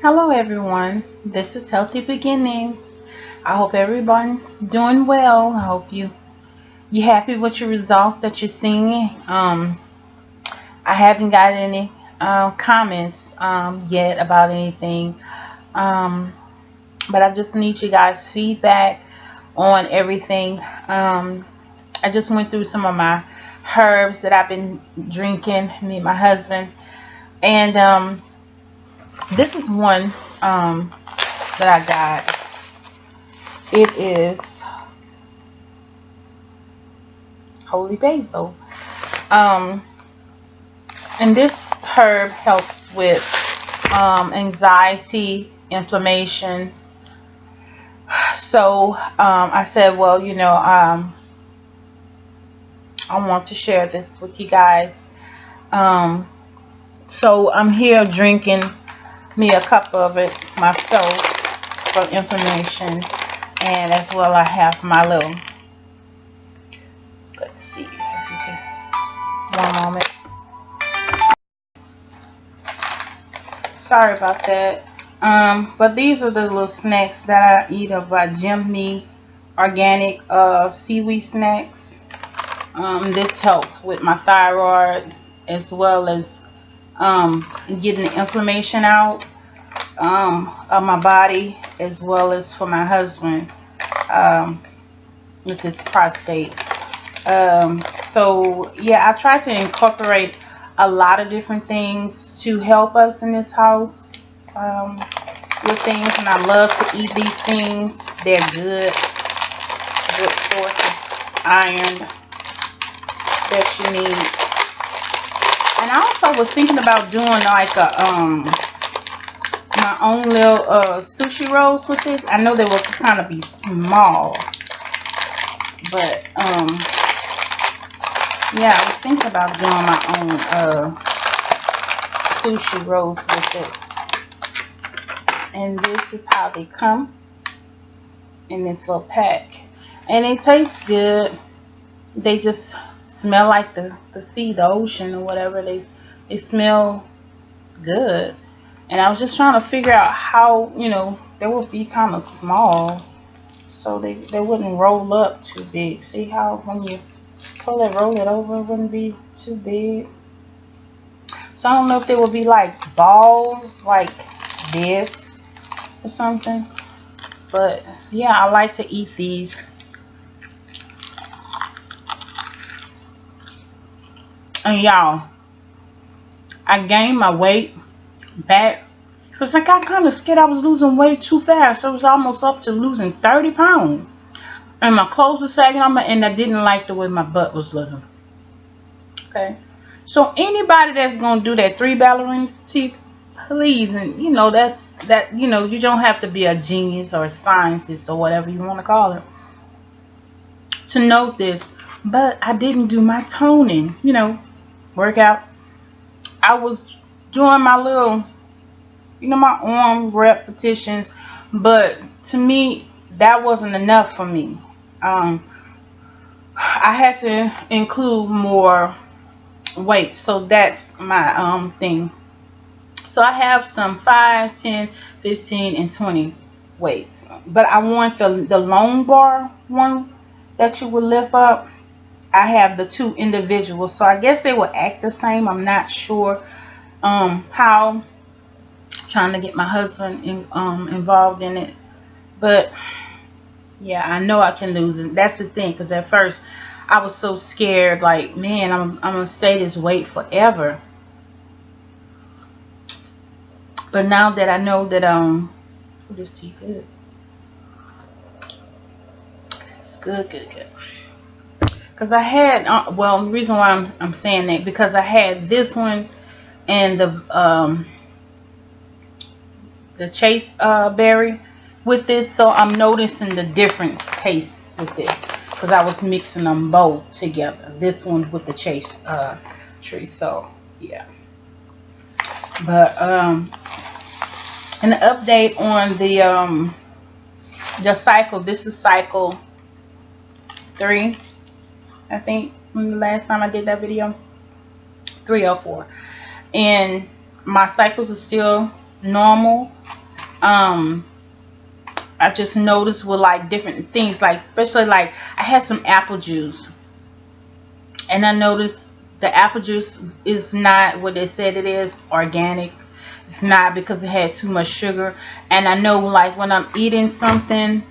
Hello everyone, this is Healthy Beginning. I hope everyone's doing well. I hope you happy with your results that you're seeing. I haven't got any comments yet about anything, um, but I just need you guys' feedback on everything. I just went through some of my herbs that I've been drinking, me and my husband, and this is one that I got. It is holy basil. Um, and this herb helps with anxiety, inflammation. So I said, well, I want to share this with you guys. So I'm here drinking me a cup of it myself for information, and as well I have my little, let's see if you can, one moment, sorry about that. But these are the little snacks that I eat by Jimmy organic seaweed snacks. This helps with my thyroid as well as getting the inflammation out of my body, as well as for my husband with his prostate. So yeah, I try to incorporate a lot of different things to help us in this house with things, and I love to eat these things. They're good source of iron that you need. And I also was thinking about doing like a my own little sushi rolls with this. I know they will kind of be small, but yeah, I was thinking about doing my own sushi rolls with it. And this is how they come in this little pack, and they taste good. They just smell like the sea, the ocean, or whatever. They smell good. And I was just trying to figure out how, they would be kind of small, so they wouldn't roll up too big. See how when you pull it, roll it over, it wouldn't be too big. So I don't know if they would be like balls like this or something. But yeah, I like to eat these. And y'all, I gained my weight back because I got kind of scared I was losing weight too fast. So it was almost up to losing 30 pounds. And my clothes were sagging on and I didn't like the way my butt was looking. Okay. So anybody that's going to do that 3 ballerina teeth, please, and you don't have to be a genius or a scientist or whatever you want to call it to note this. But I didn't do my toning, workout. I was doing my little, my arm repetitions, but to me that wasn't enough for me. I had to include more weight, so that's my thing. So I have some 5, 10, 15, and 20 weights, but I want the long bar one that you would lift up. I have the 2 individuals, so I guess they will act the same. I'm not sure how. Trying to get my husband involved in it, but yeah, I know I can lose it. That's the thing, because at first I was so scared, like, man, I'm gonna stay this weight forever. But now that I know that this tea good, it's good. Because I had well, the reason why I'm saying that, because I had this one and the chase berry with this, so I'm noticing the different tastes with this because I was mixing them both together, this one with the chase tree. So yeah, but an update on the cycle. This is cycle 3, I think, when the last time I did that video, 3 or 4, and my cycles are still normal. I just noticed with like different things, like especially like I had some apple juice, and I noticed the apple juice is not what they said it is, organic. It's not, because it had too much sugar. And I know like when I'm eating something,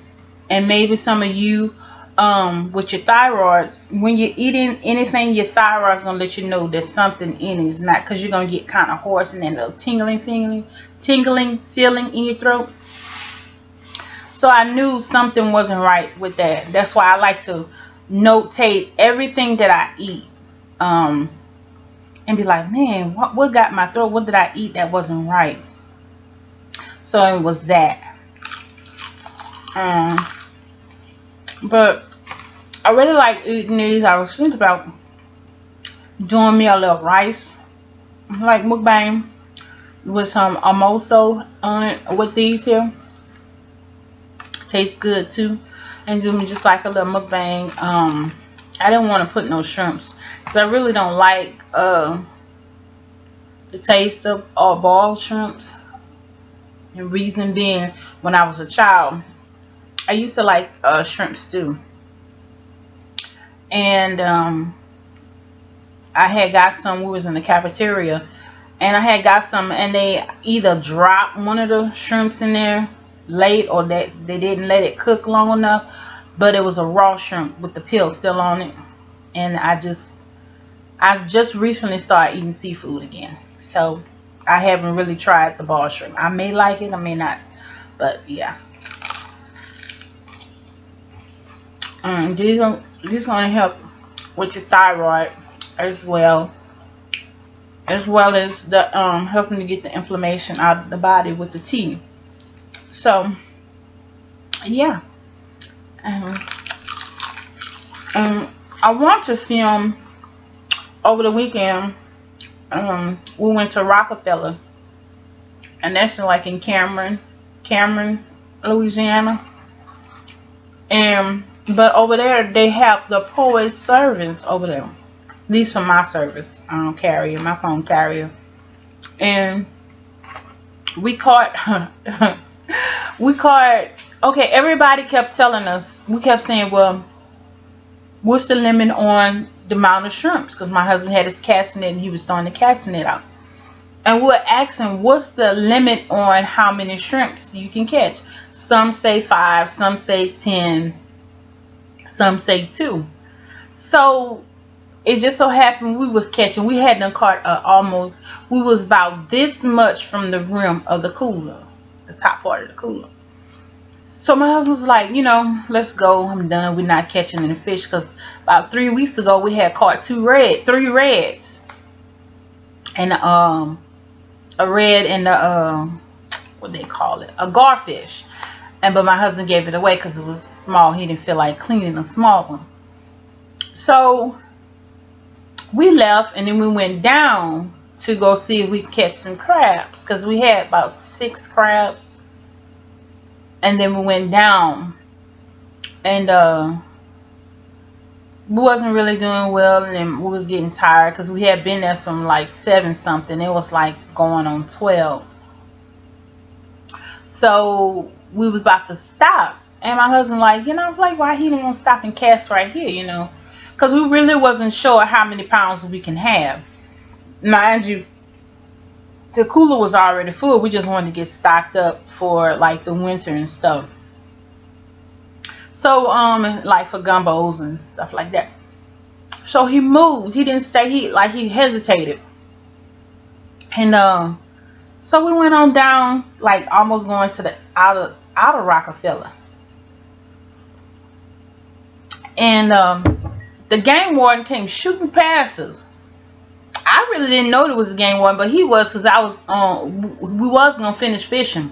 and maybe some of you with your thyroids, when you're eating anything, your thyroid's gonna let you know that something in it is not, because you're gonna get kind of hoarse and then a little tingling feeling in your throat. So I knew something wasn't right with that. That's why I like to notate everything that I eat, and be like, man, what got my throat? What did I eat that wasn't right? So it was that. But I really like eating these. I was thinking about doing me a little rice, like mukbang, with some almoso on it with these here. Tastes good too. And do me just like a little mukbang. I didn't want to put no shrimps, because I really don't like the taste of boiled shrimps. And reason being, when I was a child, I used to like shrimp stew. And I had got some, we was in the cafeteria, and I had got some, and they either dropped one of the shrimps in there late, or that they didn't let it cook long enough, but it was a raw shrimp with the peel still on it. And I just recently started eating seafood again, so I haven't really tried the ball shrimp. I may like it, I may not, but yeah. These are going to help with your thyroid as well as the helping to get the inflammation out of the body with the tea. So yeah, I want to film over the weekend. We went to Rockefeller, and that's like in Cameron, Louisiana. But over there they have the poet service over there. At least for my service carrier, my phone carrier. And we caught okay, everybody kept telling us, we kept saying, well, what's the limit on the amount of shrimps? Because my husband had his casting net and he was throwing the casting net out. And we're asking, what's the limit on how many shrimps you can catch? Some say 5, some say 10, some say 2. So it just so happened we was catching, we had done caught almost, we was about this much from the rim of the cooler, the top part of the cooler. So my husband was like, you know, let's go, I'm done, we're not catching any fish. Because about 3 weeks ago we had caught 3 reds, and a red and what they call it, a garfish. But my husband gave it away because it was small. He didn't feel like cleaning a small one. So we left, and then we went down to go see if we could catch some crabs, because we had about 6 crabs. And then we went down, and we wasn't really doing well, and then we was getting tired because we had been there from like 7 something. It was like going on 12. So we was about to stop, and my husband like, you know, I was like, why he didn't want to stop and cast right here, you know, because we really wasn't sure how many pounds we can have. Mind you, the cooler was already full. We just wanted to get stocked up for like the winter and stuff. So like for gumbos and stuff like that. So he moved. He didn't stay. He hesitated. And so we went on down, like almost going to the outer Rockefeller. And the game warden came shooting past us. I really didn't know there was a game warden, but he was, because I was we was gonna finish fishing,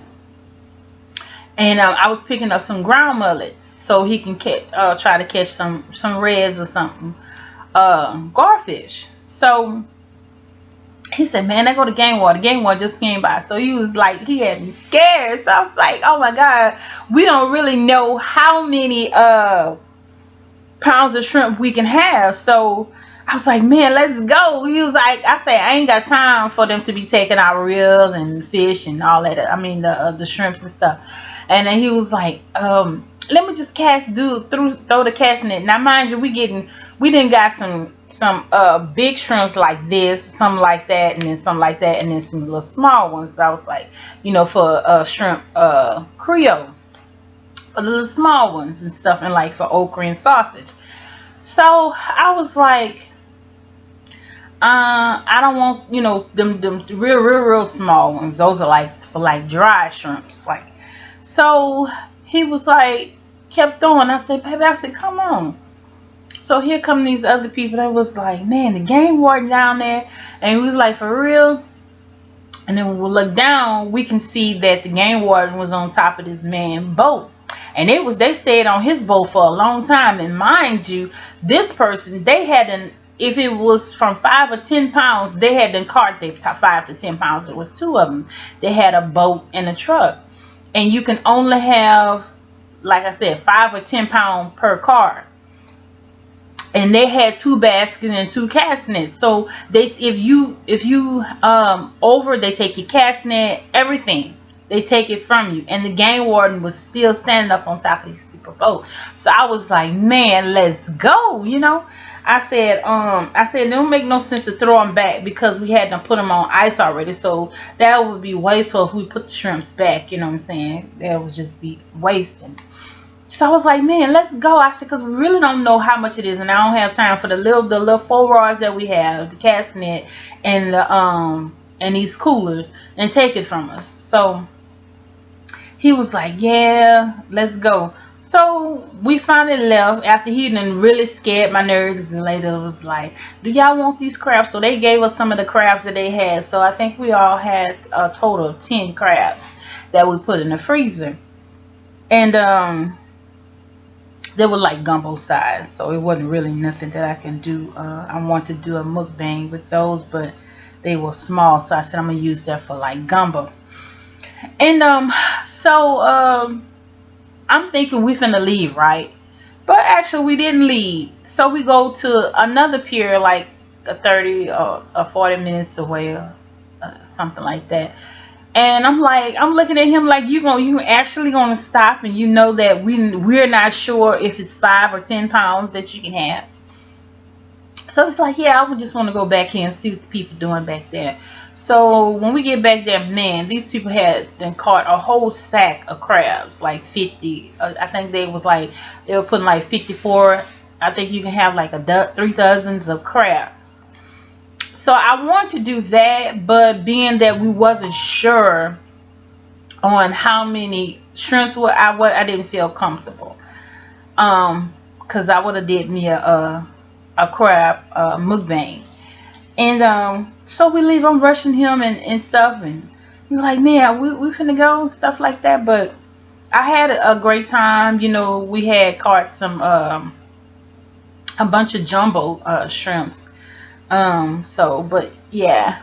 and I was picking up some ground mullets so he can try to catch some reds or something, garfish. So he said, man, I go to game warden. Game warden just came by, so he was like, he had me scared. So I was like, oh my god, we don't really know how many pounds of shrimp we can have. So I was like, man, let's go. He was like, I said, I ain't got time for them to be taking our reels and fish and all that. I mean, the shrimps and stuff. And then he was like, let me just throw the cast net. Now, mind you, we didn't got some big shrimps like this, some like that, and then some like that, and then some little small ones. I was like, for shrimp Creole, for the little small ones and stuff, and like for okra and sausage. So I was like, I don't want, them real small ones. Those are like for like dry shrimps. Like, so he was like, kept throwing. I said, baby, come on. So here come these other people that was like, man, the game warden down there. And we was like, for real? And then when we look down, we can see that the game warden was on top of this man's boat. And they stayed on his boat for a long time. And mind you, this person, if it was from 5 or 10 pounds, they had them cart their 5 to 10 pounds. It was 2 of them. They had a boat and a truck. And you can only have, like I said, 5 or 10 pounds per car. And they had 2 baskets and 2 cast nets. So if you they take your cast net, everything. They take it from you. And the game warden was still standing up on top of these people's boat. So I was like, man, let's go, I said, it don't make no sense to throw them back because we had to put them on ice already. So that would be wasteful if we put the shrimps back. You know what I'm saying? That would just be wasting. So I was like, man, let's go. I said, because we really don't know how much it is, and I don't have time for the little 4 rods that we have, the cast net, and and these coolers, and take it from us. So he was like, yeah, let's go. So we finally left after he done really scared my nerves, and later was like, do y'all want these crabs? So they gave us some of the crabs that they had. So I think we all had a total of 10 crabs that we put in the freezer. And they were like gumbo size, so it wasn't really nothing that I can do. I want to do a mukbang with those, but they were small, so I said I'm gonna use that for like gumbo. And so I'm thinking we finna leave, right? But actually we didn't leave. So we go to another pier like a 30 or 40 minutes away, or something like that. And I'm looking at him like, you actually gonna stop, and that we're not sure if it's 5 or 10 pounds that you can have. So it's like, yeah, I would just want to go back here and see what the people doing back there. So when we get back there, man, these people had then caught a whole sack of crabs, like 50. I think they were putting like 54. I think you can have like 3 dozens of crabs. So I want to do that, but being that we wasn't sure on how many shrimps I didn't feel comfortable. Because I would have did me a crab mukbang. And so we leave. I'm rushing him and stuff, and he's like, man, we finna go and stuff like that. But I had a great time. We had caught some a bunch of jumbo shrimps. But yeah,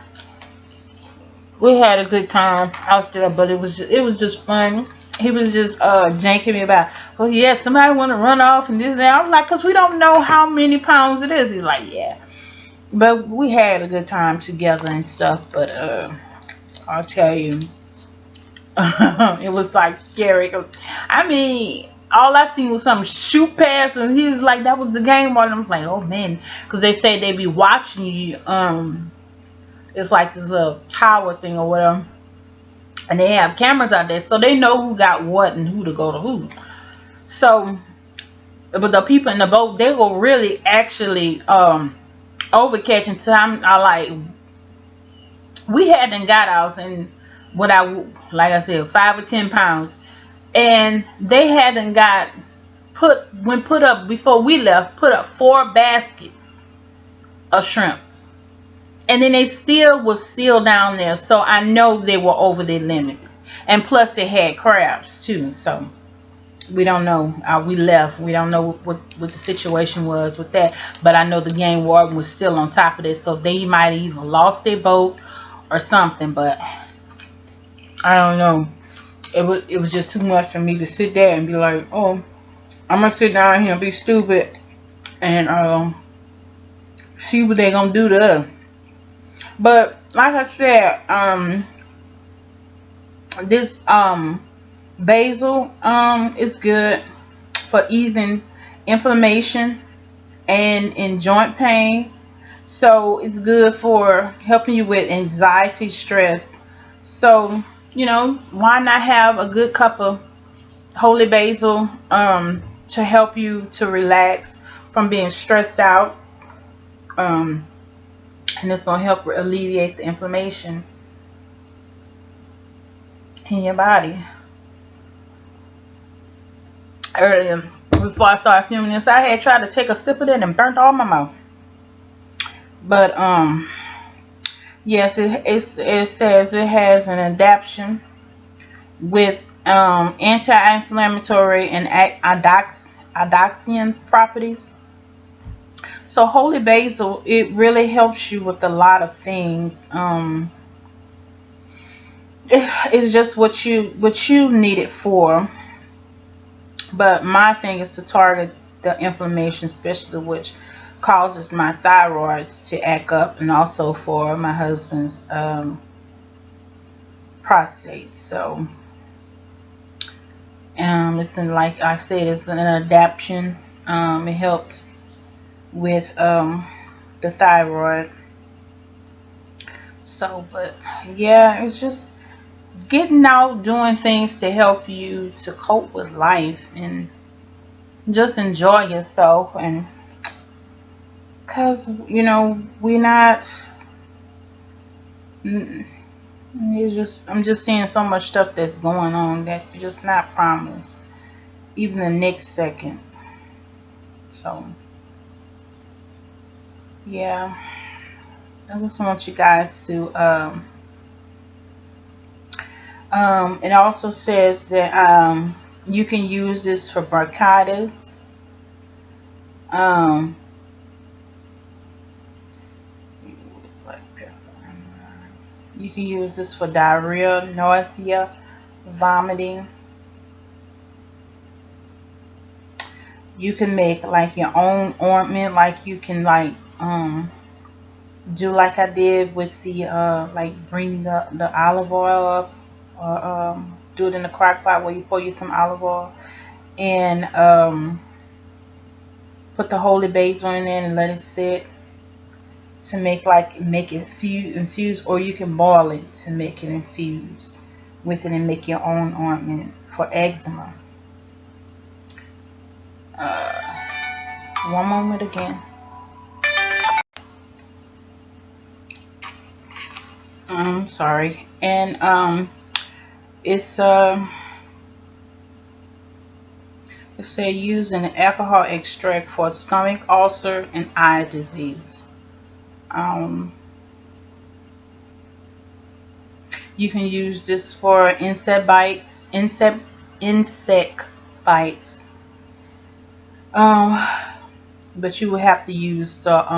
we had a good time out there, but it was just fun. He was just janking me about, well, yeah, somebody want to run off and this and that. I was like, because we don't know how many pounds it is. He's like, yeah, but we had a good time together and stuff. But I'll tell you, it was like scary. I mean, all I seen was something shoot past, and he was like, that was the game warden. I'm like, oh man, because they say they be watching you. It's like this little tower thing or whatever, and they have cameras out there, so they know who got what and who to go to who. So, but the people in the boat, they will really actually overcatch until I like, we hadn't got out, and like I said, 5 or 10 pounds. And they hadn't put up before we left, put up 4 baskets of shrimps. And then they was still down there. So I know they were over their limit. And plus they had crabs too. So we don't know. We left. We don't know what the situation was with that. But I know the game warden was still on top of it. So they might have either lost their boat or something. But I don't know. It was just too much for me to sit there and be like, oh, I'm gonna sit down here and be stupid and See what they gonna do to us. But like I said, this basil is good for easing inflammation and in joint pain. So it's good for helping you with anxiety, stress. So, why not have a good cup of holy basil to help you to relax from being stressed out. And it's going to help alleviate the inflammation in your body. Earlier, before I started filming this, I had tried to take a sip of it and burnt all my mouth. But yes, it says it has an adaptogen with anti-inflammatory and adaptogen properties. So holy basil, it really helps you with a lot of things. It's just what you need it for. But my thing is to target the inflammation, especially which causes my thyroids to act up, and also for my husband's prostate. So it's like I said, it's an adaptogen. It helps with the thyroid. So, but yeah, it's just getting out, doing things to help you to cope with life and just enjoy yourself. And because we're not, I'm just seeing so much stuff that's going on that you're just not promised even the next second. So yeah, I just want you guys to it also says that you can use this for bronchitis, you can use this for diarrhea, nausea, vomiting. You can make like your own ointment, like you can like do like I did with the like bring the olive oil up, or do it in the crock pot where you pour you some olive oil and put the holy basil in there and let it sit to make it infuse, or you can boil it to make it infuse with it and make your own ointment for eczema. One moment again. I'm sorry. And it said use an alcohol extract for stomach ulcer and eye disease. You can use this for insect bites. But you will have to use the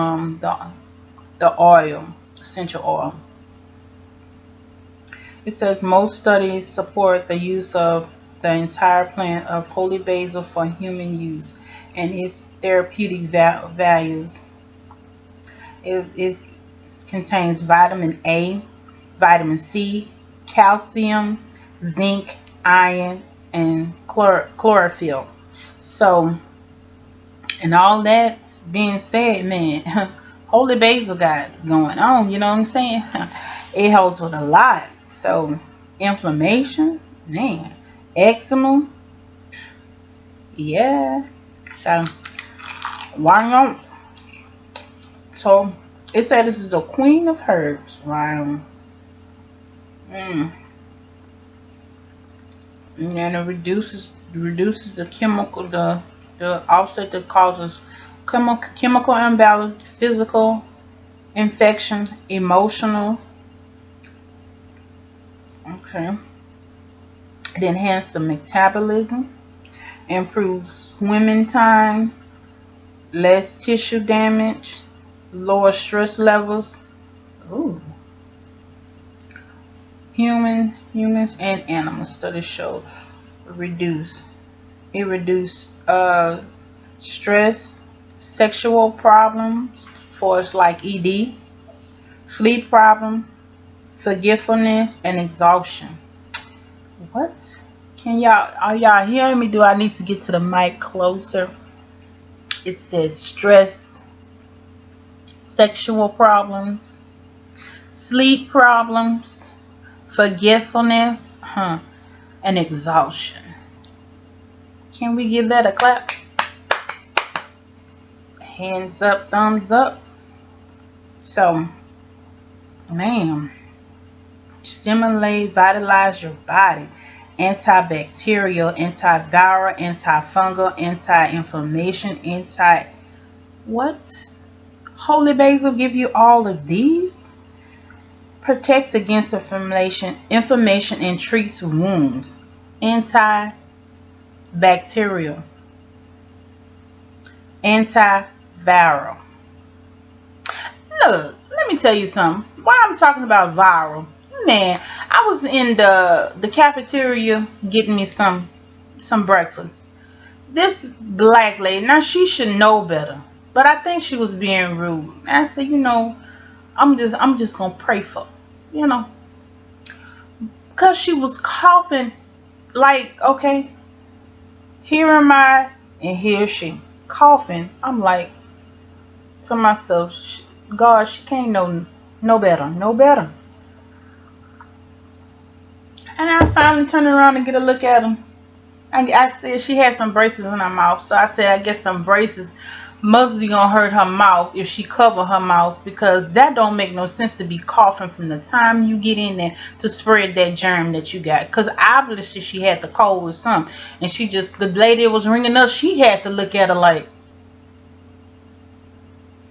oil, essential oil. It says most studies support the use of the entire plant of holy basil for human use and its therapeutic values. It contains vitamin A, vitamin C, calcium, zinc, iron, and chlorophyll. So, and all that's being said, man, holy basil got going on, you know what I'm saying? It helps with a lot. So, inflammation, man, eczema, yeah. So, why not? So, it said this is the queen of herbs. Wow. And it reduces the chemical, the offset that causes chemical imbalance, physical infection, emotional. Okay. It enhances the metabolism, improves swimming time, less tissue damage, lower stress levels. Ooh. Humans and animal studies show it reduce stress, sexual problems, for us, like ED, sleep problem, forgetfulness, and exhaustion. What? Are y'all hearing me? Do I need to get to the mic closer? It says stress, sexual problems, sleep problems, forgetfulness, and exhaustion. Can we give that a clap? Hands up, thumbs up. So, man, stimulate, vitalize your body. Antibacterial, antiviral, antifungal, anti-inflammation, what? Holy basil give you all of these? Protects against inflammation and treats wounds. Antibacterial, antiviral. Look, let me tell you something. Why I'm talking about viral? Man, I was in the cafeteria getting me some breakfast. This black lady, now she should know better, but I think she was being rude. I said, I'm just gonna pray for her, because she was coughing like, okay, here am I and here she coughing. I'm like to myself, God, she can't know no better. And I finally turned around and get a look at him. I said she had some braces in her mouth. So I said, I guess some braces must be going to hurt her mouth if she cover her mouth. Because that don't make no sense to be coughing from the time you get in there to spread that germ that you got. Because obviously she had the cold or something. And the lady that was ringing us, she had to look at her like.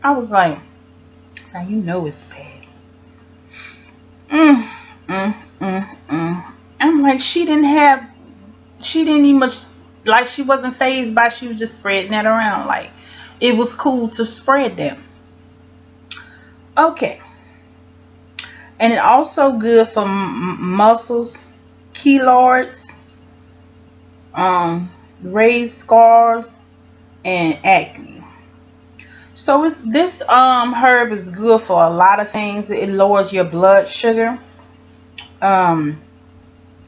I was like, now you know it's bad. I'm like, she didn't even much, like she wasn't fazed by, she was just spreading that around like it was cool to spread them. Okay. And it also good for muscles, keloids, raised scars, and acne. So this herb is good for a lot of things. It lowers your blood sugar.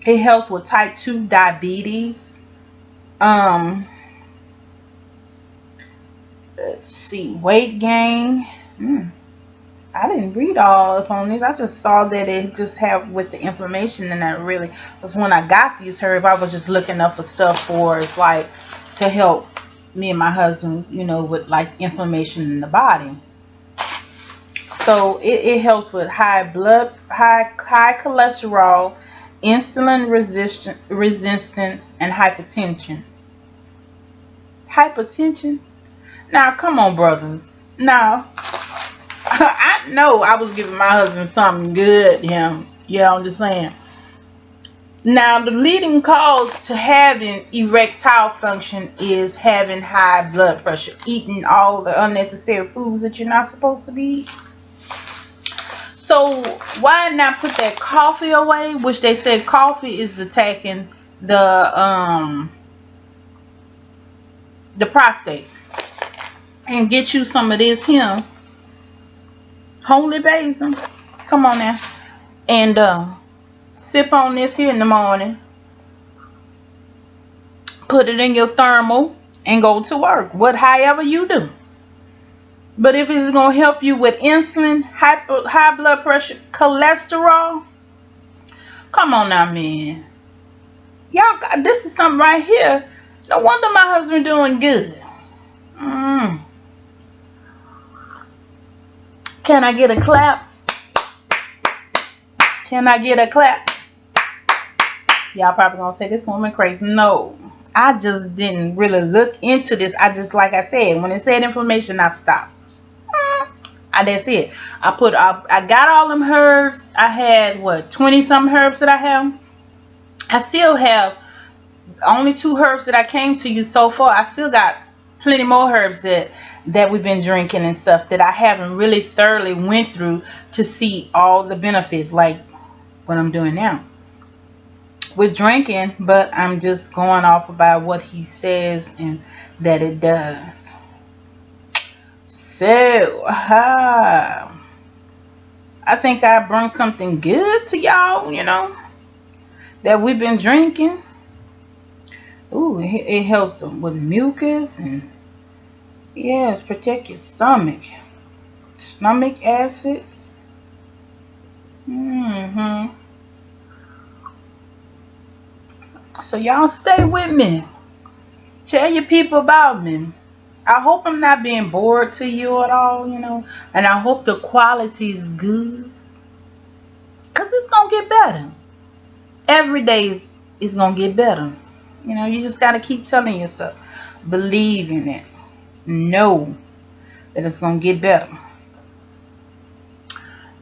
It helps with type 2 diabetes. Let's see, weight gain. I didn't read all up on this. I just saw that it just have with the inflammation, and that really was when I got these herbs. I was just looking up for stuff for it's like to help me and my husband, with like inflammation in the body. So it helps with high cholesterol, insulin resistance, and hypertension. Hypertension? Now, come on, brothers. Now, I know I was giving my husband something good. You understand? Now, the leading cause to having erectile function is having high blood pressure, eating all the unnecessary foods that you're not supposed to be eating. So why not put that coffee away, which they said coffee is attacking the prostate, and get you some of this here holy basil. Come on now, and sip on this here in the morning. Put it in your thermal and go to work. However you do. But if it's going to help you with insulin, high blood pressure, cholesterol, come on now, man. Y'all, this is something right here. No wonder my husband doing good. Can I get a clap? Can I get a clap? Y'all probably going to say this woman crazy. No, I just didn't really look into this. Like I said, when it said inflammation, I stopped. That's it. I got all them herbs. I had 20 some herbs that I have. I still have only 2 herbs that I came to you so far. I still got plenty more herbs that we've been drinking and stuff that I haven't really thoroughly went through to see all the benefits like what I'm doing now with drinking, but I'm just going off about what he says and that it does. So, I think I brought something good to y'all, you know, that we've been drinking. Ooh, it helps them with mucus and, yes, protect your stomach. Stomach acids. So y'all stay with me. Tell your people about me. I hope I'm not being bored to you at all, you know. And I hope the quality is good. Because it's going to get better. Every day is going to get better. You know, you just got to keep telling yourself. Believe in it. Know that it's going to get better.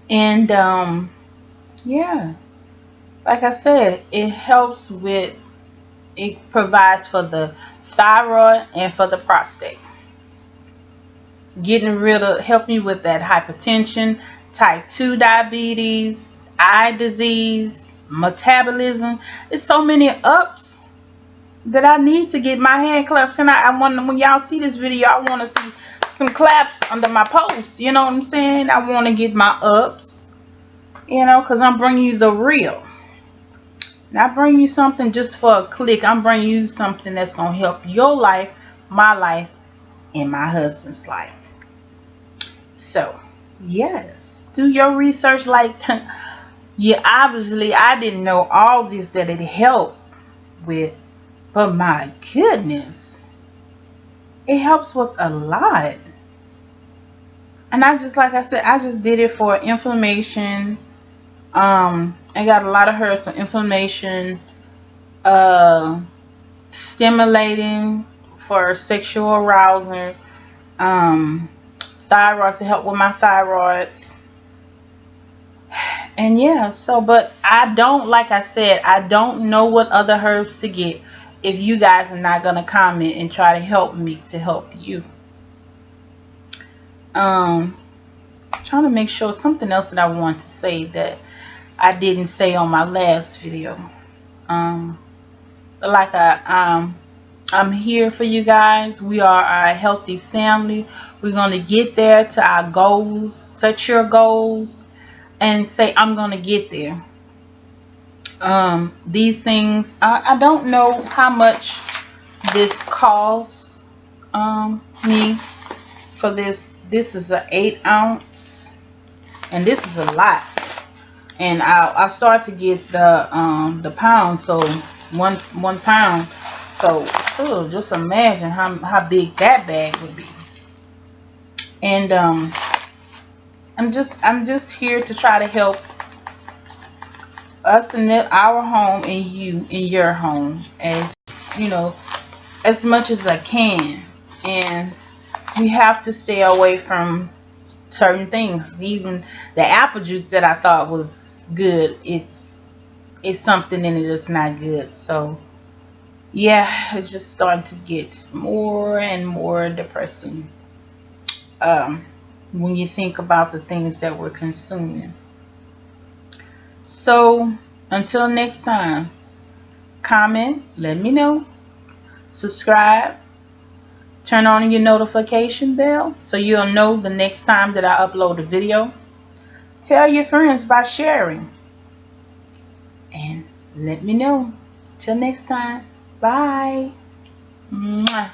And, yeah. Like I said, it helps with, it provides for the thyroid and for the prostate. Help me with that hypertension, type 2 diabetes, eye disease, metabolism. There's so many ups that I need to get my hand claps. And I want, when y'all see this video, I want to see some claps under my post. You know what I'm saying? I want to get my ups, you know, because I'm bringing you the real. Not bring you something just for a click. I'm bringing you something that's going to help your life, my life, and my husband's life. So, yes. Do your research. Like, yeah, obviously, I didn't know all this that it helped with. But my goodness. It helps with a lot. And I just, like I said, I just did it for inflammation. I got a lot of herbs for inflammation, stimulating for sexual arousal, thyroids to help with my thyroids. And yeah, so, but I don't, like I said, I don't know what other herbs to get if you guys are not going to comment and try to help me to help you. Trying to make sure something else that I want to say that I didn't say on my last video. But like I'm here for you guys. We are a healthy family. We're going to get there to our goals. Set your goals and say, I'm going to get there. These things, I don't know how much this costs me for this. This is an 8 ounce and this is a lot. And I start to get the pound, so one pound. So just imagine how big that bag would be. And I'm just here to try to help us in our home and you in your home, as you know, as much as I can. And we have to stay away from certain things. Even the apple juice that I thought was good, it's something in it that's not good. So yeah, it's just starting to get more and more depressing when you think about the things that we're consuming. So until next time, comment, let me know, subscribe, turn on your notification bell so you'll know the next time that I upload a video. Tell your friends by sharing. And let me know. Till next time. Bye. Mwah.